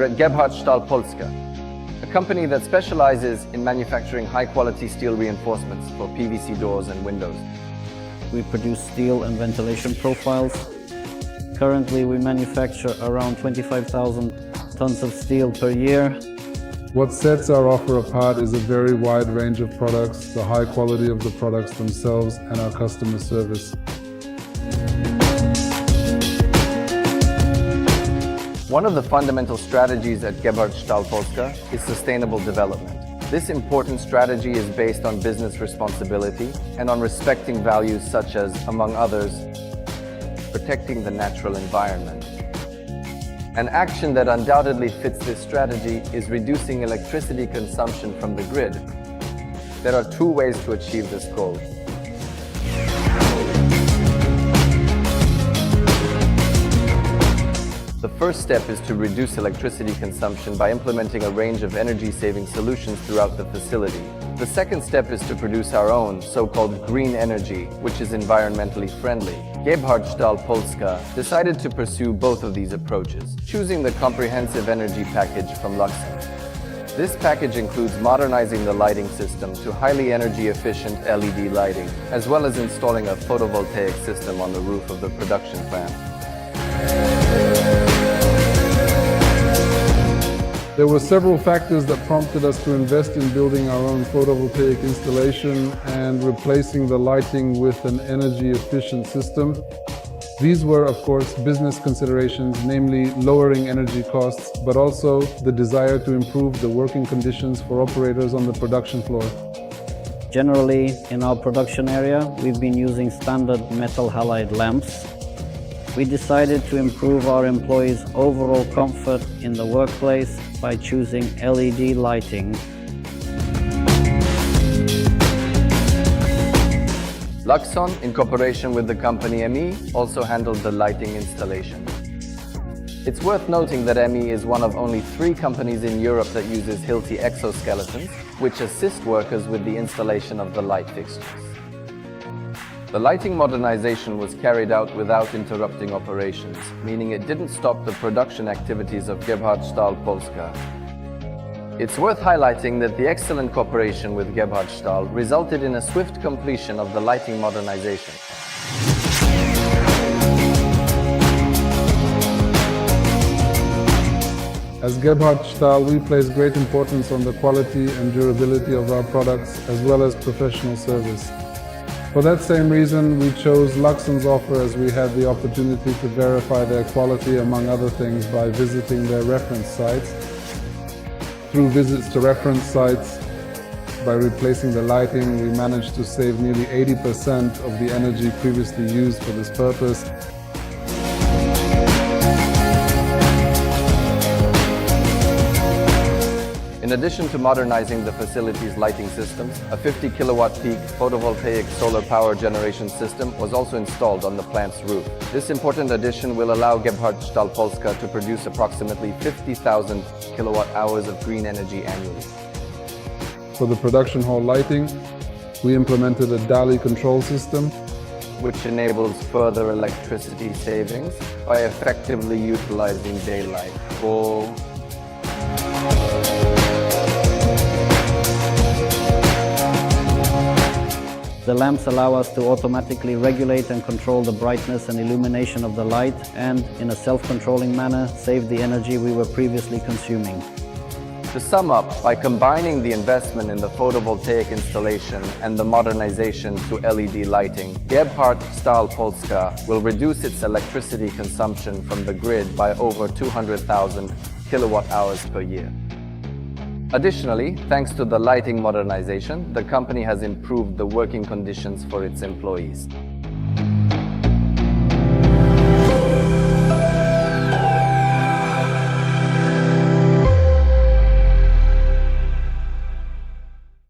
We're at Gebhardt-Stahl Polska, a company that specializes in manufacturing high-quality steel reinforcements for PVC doors and windows. We produce steel and ventilation profiles. Currently, we manufacture around 25,000 tons of steel per year. What sets our offer apart is a very wide range of products, the high quality of the products themselves, and our customer service. One of the fundamental strategies at Gebhardt-Stahl Polska is sustainable development. This important strategy is based on business responsibility and on respecting values such as, among others, protecting the natural environment. An action that undoubtedly fits this strategy is reducing electricity consumption from the grid. There are two ways to achieve this goal. The first step is to reduce electricity consumption by implementing a range of energy-saving solutions throughout the facility. The second step is to produce our own so-called green energy, which is environmentally friendly. Gebhardt-Stahl Polska decided to pursue both of these approaches, choosing the comprehensive energy package from Luxon. This package includes modernizing the lighting system to highly energy-efficient LED lighting, as well as installing a photovoltaic system on the roof of the production plant. There were several factors that prompted us to invest in building our own photovoltaic installation and replacing the lighting with an energy-efficient system. These were, of course, business considerations, namely lowering energy costs, but also the desire to improve the working conditions for operators on the production floor. Generally, in our production area, we've been using standard metal halide lamps. We decided to improve our employees' overall comfort in the workplace by choosing LED lighting. Luxon, in cooperation with the company ME, also handled the lighting installation. It's worth noting that ME is one of only 3 companies in Europe that uses Hilti exoskeletons, which assist workers with the installation of the light fixtures. The lighting modernization was carried out without interrupting operations, meaning it didn't stop the production activities of Gebhardt-Stahl Polska. It's worth highlighting that the excellent cooperation with Gebhardt-Stahl resulted in a swift completion of the lighting modernization. As Gebhardt-Stahl, we place great importance on the quality and durability of our products, as well as professional service. For that same reason, we chose Luxon's offer, as we had the opportunity to verify their quality, among other things, by visiting their reference sites. Through visits to reference sites, by replacing the lighting, we managed to save nearly 80% of the energy previously used for this purpose. In addition to modernizing the facility's lighting systems, a 50 kilowatt peak photovoltaic solar power generation system was also installed on the plant's roof. This important addition will allow Gebhardt-Stahl Polska to produce approximately 50,000 kilowatt hours of green energy annually. For the production hall lighting, we implemented a DALI control system, which enables further electricity savings by effectively utilizing daylight. The lamps allow us to automatically regulate and control the brightness and illumination of the light and, in a self-controlling manner, save the energy we were previously consuming. To sum up, by combining the investment in the photovoltaic installation and the modernization to LED lighting, Gebhardt-Stahl Polska will reduce its electricity consumption from the grid by over 200,000 kilowatt hours per year. Additionally, thanks to the lighting modernization, the company has improved the working conditions for its employees.